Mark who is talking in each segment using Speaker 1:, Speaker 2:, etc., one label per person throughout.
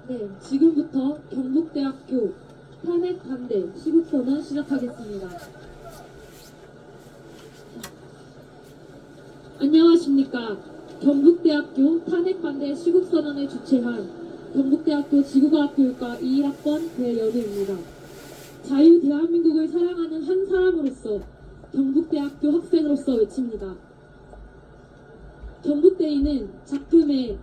Speaker 1: 네, 지금부터 경북대학교 탄핵 반대 시국선언 시작하겠습니다. 안녕하십니까. 경북대학교 탄핵 반대 시국선언을 주최한 경북대학교 지구과학교육과 21학번 배연우입니다. 자유 대한민국을 사랑하는 한 사람으로서 경북대학교 학생으로서 외칩니다. 경북대인은 작금의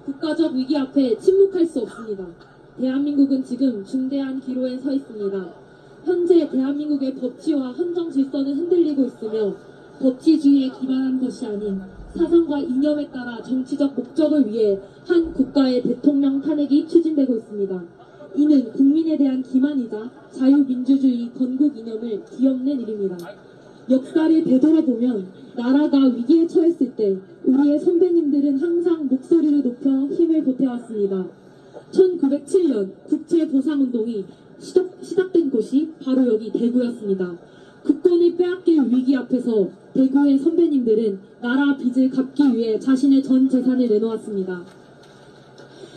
Speaker 1: 국가적 위기 앞에 침묵할 수 없습니다. 대한민국은 지금 중대한 기로에 서 있습니다. 현재 대한민국의 법치와 헌정 질서는 흔들리고 있으며 법치주의에 기반한 것이 아닌 사상과 이념에 따라 정치적 목적을 위해 한 국가의 대통령 탄핵이 추진되고 있습니다. 이는 국민에 대한 기만이자 자유민주주의 건국 이념을 뒤엎는 일입니다. 역사를 되돌아보면 나라가 위기에 처했을 때 우리의 선배님들은 항상 목소리를 높여 힘을 보태왔습니다. 1907년 국채보상운동이 시작된 곳이 바로 여기 대구였습니다. 국권을 빼앗길 위기 앞에서 대구의 선배님들은 나라 빚을 갚기 위해 자신의 전 재산을 내놓았습니다.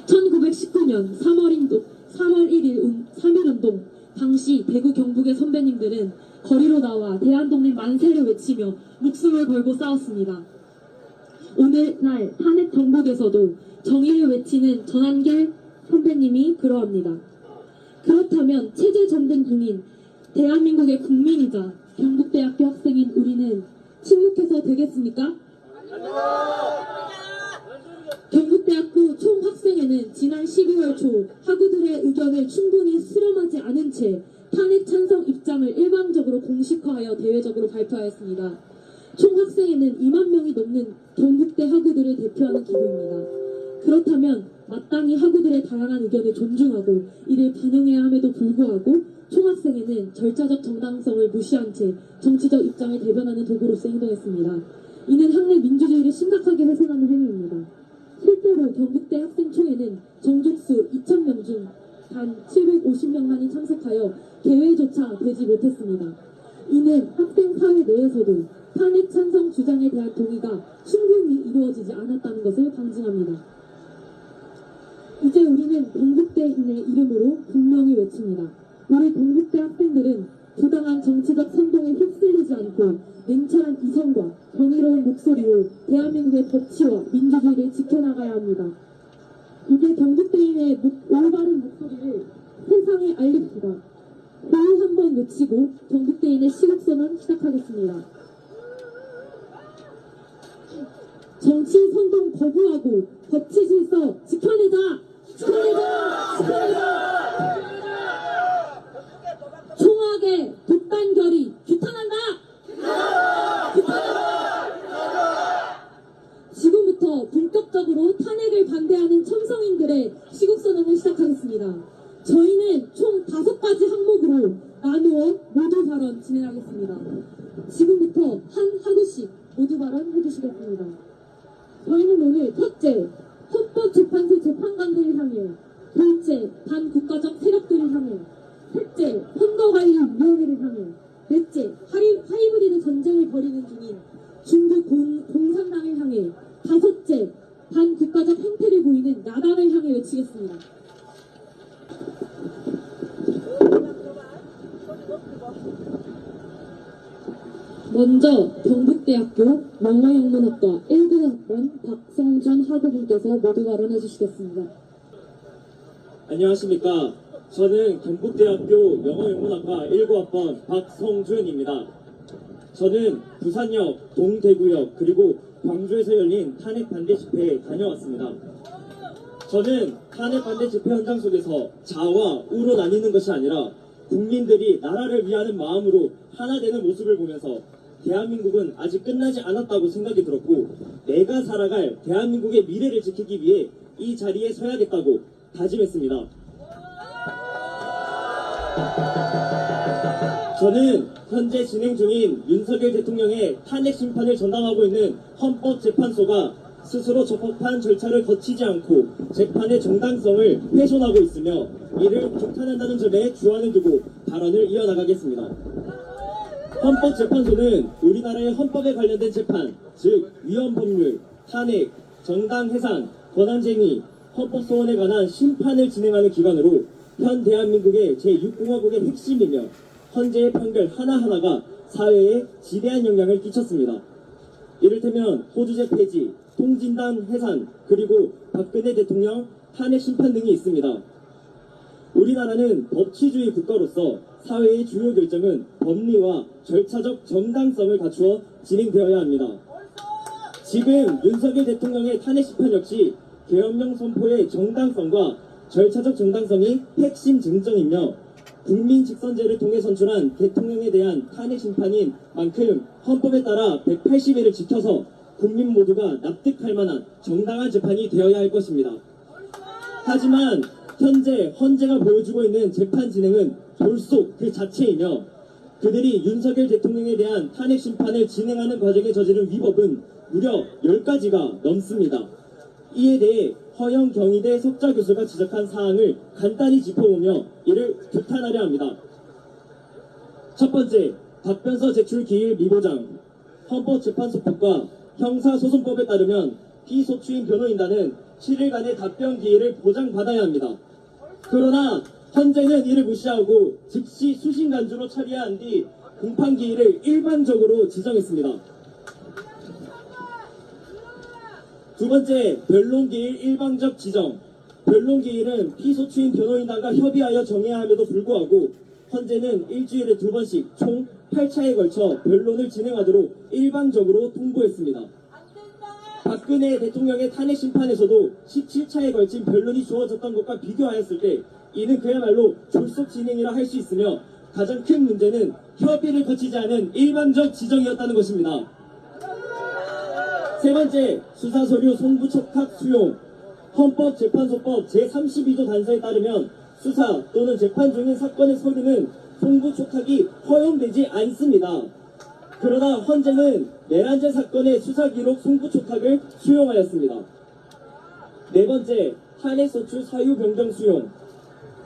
Speaker 1: 1919년 3월 1일 3.1운동 당시 대구 경북의 선배님들은 거리로 나와 대한독립 만세를 외치며 목숨을 걸고 싸웠습니다. 오늘날 탄핵 정국에서도 정의를 외치는 전한길 선배님이 그러합니다. 그렇다면 체제 전등 중인 대한민국의 국민이자 경북대학교 학생인 우리는 침묵해서 되겠습니까? 경북대학교 총학생회는 지난 12월 초 학우들의 의견을 충분히 수렴하지 않은 채 탄핵 찬성 입장을 일방적으로 공식화하여 대외적으로 발표하였습니다. 총학생회는 2만 명이 넘는 경북대 학우들을 대표하는 기구입니다. 그렇다면 마땅히 학우들의 다양한 의견을 존중하고 이를 반영해야 함에도 불구하고 총학생회는 절차적 정당성을 무시한 채 정치적 입장을 대변하는 도구로서 행동했습니다. 이는 학내 민주주의를 심각하게 훼손하는 행위입니다. 실제로 경북대 학생총회는 정족수 2,000명 중 단 750명만이 참석하여 개회조차 되지 못했습니다. 이는 학생사회 내에서도 탄핵 찬성 주장에 대한 동의가 충분히 이루어지지 않았다는 것을 방증합니다. 이제 우리는 경북대인의 이름으로 분명히 외칩니다. 우리 경북대 학생들은 부당한 정치적 선동에 휩쓸리지 않고 냉철한 이성과 정의로운 목소리로 대한민국의 법치와 민주주의를 지켜나가야 합니다. 이제 경북대인의 올바른 목소리를 세상에 알립시다. 호흡 한번 외치고 경북대인의 시국선언 시작하겠습니다. 정치 선동 거부하고 법치 질서 지켜내자! 지켜내자! 지켜내자! 총학의 독단 결의 규탄한다! 규탄한다! 지금부터 본격적으로 탄핵을 반대하는 첨성인들의 시국선언을 시작하겠습니다. 저희는 총 5가지 항목으로 나누어 모두 발언 진행하겠습니다. 지금부터 한 하루씩 모두 발언 해주시겠습니다. 저희는 오늘 첫째, 헌법재판소 재판관들을 향해, 둘째, 반국가적 세력들을 향해, 셋째, 선거관리위원회를 향해, 넷째, 하이브리드 전쟁을 벌이는 중인 중국 공산당을 향해, 다섯째, 반국가적 행태를 보이는 야당을 향해 외치겠습니다. 먼저 경북대학교 영어영문학과 1학번 박성준 학우분께서 모두 발언해 주시겠습니다.
Speaker 2: 안녕하십니까. 저는 경북대학교 영어영문학과 19학번 박성준입니다. 저는 부산역, 동대구역, 그리고 광주에서 열린 탄핵 반대 집회에 다녀왔습니다. 저는 탄핵 반대 집회 현장 속에서 자와 우로 나뉘는 것이 아니라 국민들이 나라를 위하는 마음으로 하나 되는 모습을 보면서 대한민국은 아직 끝나지 않았다고 생각이 들었고 내가 살아갈 대한민국의 미래를 지키기 위해 이 자리에 서야겠다고 다짐했습니다. 저는 현재 진행 중인 윤석열 대통령의 탄핵 심판을 전담하고 있는 헌법재판소가 스스로 적법한 절차를 거치지 않고 재판의 정당성을 훼손하고 있으며 이를 규탄한다는 점에 주안을 두고 발언을 이어나가겠습니다. 헌법재판소는 우리나라의 헌법에 관련된 재판, 즉 위헌법률, 탄핵, 정당 해산, 권한쟁의, 헌법소원에 관한 심판을 진행하는 기관으로 현 대한민국의 제6공화국의 핵심이며 헌재의 판결 하나하나가 사회에 지대한 영향을 끼쳤습니다. 이를테면 호주제 폐지, 통진당 해산, 그리고 박근혜 대통령 탄핵 심판 등이 있습니다. 우리나라는 법치주의 국가로서 사회의 주요 결정은 법리와 절차적 정당성을 갖추어 진행되어야 합니다. 지금 윤석열 대통령의 탄핵 심판 역시 계엄령 선포의 정당성과 절차적 정당성이 핵심 쟁점이며 국민 직선제를 통해 선출한 대통령에 대한 탄핵 심판인 만큼 헌법에 따라 180일을 지켜서 국민 모두가 납득할 만한 정당한 재판이 되어야 할 것입니다. 하지만 현재 헌재가 보여주고 있는 재판 진행은 졸속 그 자체이며 그들이 윤석열 대통령에 대한 탄핵 심판을 진행하는 과정에 저지른 위법은 무려 10가지가 넘습니다. 이에 대해 허영 경희대 석좌 교수가 지적한 사항을 간단히 짚어보며 이를 규탄하려 합니다. 첫 번째, 답변서 제출 기일 미보장. 헌법재판소법과 형사소송법에 따르면 피소추인 변호인단은 7일간의 답변 기일을 보장받아야 합니다. 그러나 헌재는 이를 무시하고 즉시 수신 간주로 처리한 뒤 공판 기일을 일반적으로 지정했습니다. 두 번째, 변론기일 일방적 지정. 변론기일은 피소추인 변호인단과 협의하여 정해야 함에도 불구하고 헌재는 일주일에 2번씩 총 8차에 걸쳐 변론을 진행하도록 일방적으로 통보했습니다. 박근혜 대통령의 탄핵 심판에서도 17차에 걸친 변론이 주어졌던 것과 비교하였을 때 이는 그야말로 졸속 진행이라 할 수 있으며 가장 큰 문제는 협의를 거치지 않은 일방적 지정이었다는 것입니다. 세 번째, 수사서류 송부촉탁 수용. 헌법재판소법 제32조 단서에 따르면 수사 또는 재판 중인 사건의 서류는 송부촉탁이 허용되지 않습니다. 그러나 헌재는 내란죄 사건의 수사기록 송부촉탁을 수용하였습니다. 네 번째, 탄핵소추 사유 변경 수용.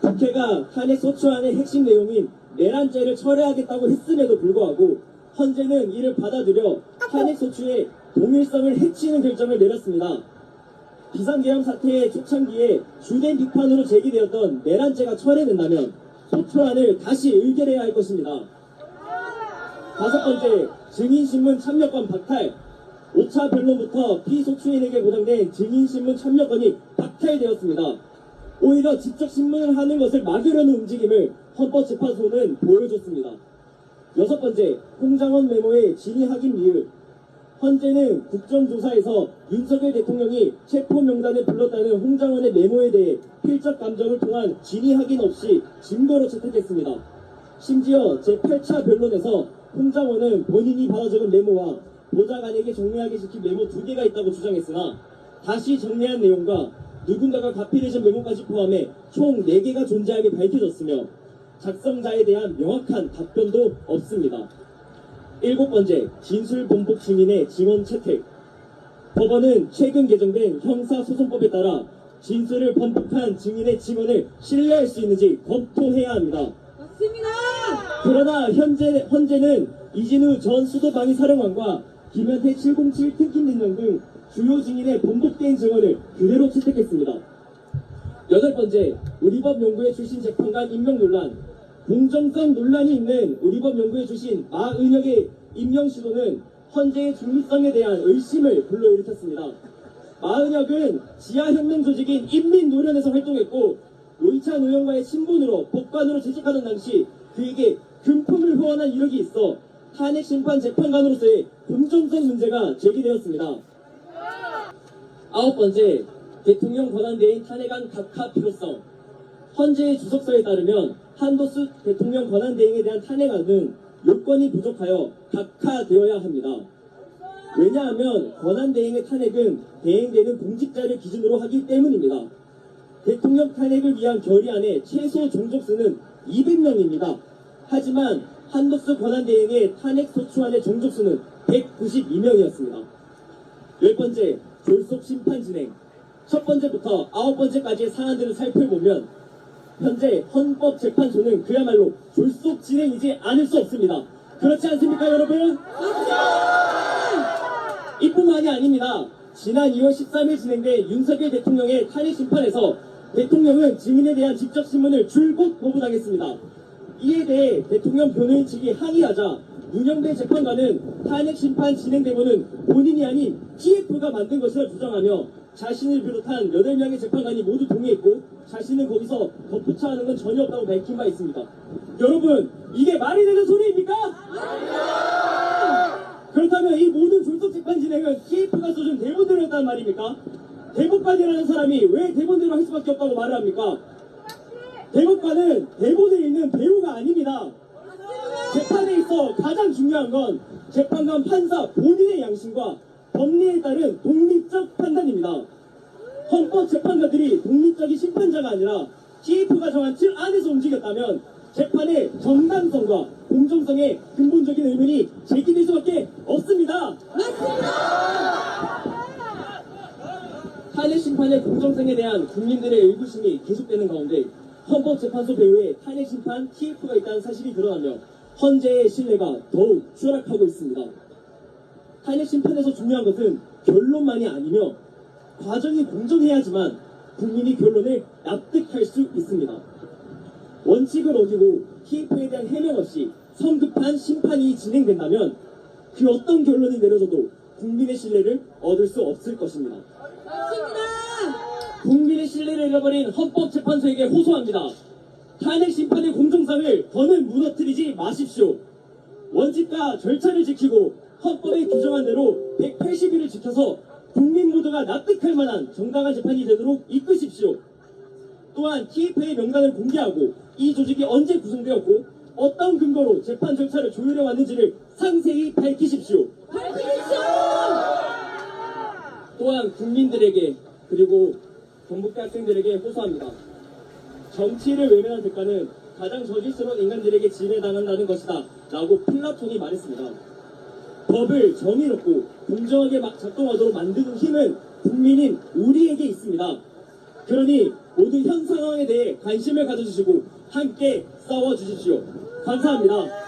Speaker 2: 국회가 탄핵소추안의 핵심 내용인 내란죄를 철회하겠다고 했음에도 불구하고 헌재는 이를 받아들여 탄핵소추의 동일성을 해치는 결정을 내렸습니다. 비상계엄 사태의 초창기에 주된 비판으로 제기되었던 내란죄가 철회된다면 소추안을 다시 의결해야 할 것입니다. 다섯 번째, 증인신문 참여권 박탈. 5차 변론부터 피소추인에게 보장된 증인신문 참여권이 박탈되었습니다. 오히려 직접 신문을 하는 것을 막으려는 움직임을 헌법재판소는 보여줬습니다. 여섯 번째, 홍장원 메모의 진위 확인 미흡. 헌재는 국정조사에서 윤석열 대통령이 체포명단에 불렀다는 홍장원의 메모에 대해 필적 감정을 통한 진위 확인 없이 증거로 채택했습니다. 심지어 제8차 변론에서 홍장원은 본인이 받아 적은 메모와 보좌관에게 정리하게 시킨 메모 2개가 있다고 주장했으나 다시 정리한 내용과 누군가가 가피되신 메모까지 포함해 총 4개가 존재하게 밝혀졌으며 작성자에 대한 명확한 답변도 없습니다. 일곱 번째, 진술 번복 증인의 증언 채택. 법원은 최근 개정된 형사소송법에 따라 진술을 번복한 증인의 증언을 신뢰할 수 있는지 검토해야 합니다.
Speaker 1: 맞습니다.
Speaker 2: 그러나 헌재는 이진우 전 수도방위사령관과 김현태 707 특kim대장 등 주요 증인의 번복된 증언을 그대로 채택했습니다. 여덟 번째, 우리법연구회 출신 재판관 임명 논란. 공정성 논란이 있는 우리법연구회 출신 마은혁의 임명 시도는 헌재의 중립성에 대한 의심을 불러일으켰습니다. 마은혁은 지하혁명 조직인 인민노련에서 활동했고 노희찬 의원과의 친분으로 법관으로 재직하던 당시 그에게 금품을 후원한 이력이 있어 탄핵심판 재판관으로서의 공정성 문제가 제기되었습니다. 아홉 번째, 대통령 권한대행 탄핵안 각하 필요성. 헌재의 주석서에 따르면 한도수 대통령 권한대행에 대한 탄핵안은 요건이 부족하여 각하되어야 합니다. 왜냐하면 권한대행의 탄핵은 대행되는 공직자를 기준으로 하기 때문입니다. 대통령 탄핵을 위한 결의안의 최소 종족수는 200명입니다. 하지만 한덕수 권한대행의 탄핵소추안의 종족수는 192명이었습니다. 열 번째, 졸속 심판 진행. 첫 번째부터 9번째까지의 사안들을 살펴보면 현재 헌법재판소는 그야말로 졸속 진행이지 않을 수 없습니다. 그렇지 않습니까, 여러분? 이뿐만이 아닙니다. 지난 2월 13일 진행된 윤석열 대통령의 탄핵 심판에서 대통령은 증인에 대한 직접 신문을 줄곧 거부당했습니다. 이에 대해 대통령 변호인 측이 항의하자 문영배 재판관은 탄핵 심판 진행 대본은 본인이 아닌 TF가 만든 것이라 주장하며 자신을 비롯한 8명의 재판관이 모두 동의했고 자신은 거기서 덧붙여하는 건 전혀 없다고 밝힌 바 있습니다. 여러분, 이게 말이 되는 소리입니까? 그렇다면 이 모든 졸속 재판 진행은 TF가 써준 대본대로였단 말입니까? 대법관이라는 사람이 왜 대본대로 할 수밖에 없다고 말을 합니까? 대법관은 대본을 읽는 배우가 아닙니다. 재판에 있어 가장 중요한 건 재판관 판사 본인의 양심과 법리에 따른 독립적 판단입니다. 헌법재판관들이 독립적인 심판자가 아니라 TF가 정한 틀 안에서 움직였다면 재판의 정당성과 공정성에 근본적인 의문이 제기될 수밖에 없습니다. 탄핵 심판의 공정성에 대한 국민들의 의구심이 계속되는 가운데 헌법재판소 배후에 탄핵 심판 TF가 있다는 사실이 드러나며 헌재의 신뢰가 더욱 추락하고 있습니다. 탄핵 심판에서 중요한 것은 결론만이 아니며 과정이 공정해야지만 국민이 결론을 납득할 수 있습니다. 원칙을 어기고 TF에 대한 해명 없이 성급한 심판이 진행된다면 그 어떤 결론이 내려져도 국민의 신뢰를 얻을 수 없을 것입니다. 국민의 신뢰를 잃어버린 헌법재판소에게 호소합니다. 탄핵 심판의 공정성을 더는 무너뜨리지 마십시오. 원칙과 절차를 지키고 헌법에 규정한 대로 180일을 지켜서 국민 모두가 납득할 만한 정당한 재판이 되도록 이끄십시오. 또한 TF의 명단을 공개하고 이 조직이 언제 구성되었고 어떤 근거로 재판 절차를 조율해 왔는지를 상세히 밝히십시오. 또한 국민들에게 그리고 경북대 학생들에게 호소합니다. 정치를 외면한 대가는 가장 저질스러운 인간들에게 지배당한다는 것이다 라고 플라톤이 말했습니다. 법을 정의롭고 공정하게 작동하도록 만드는 힘은 국민인 우리에게 있습니다. 그러니 모두 현 상황에 대해 관심을 가져주시고 함께 싸워주십시오. 감사합니다.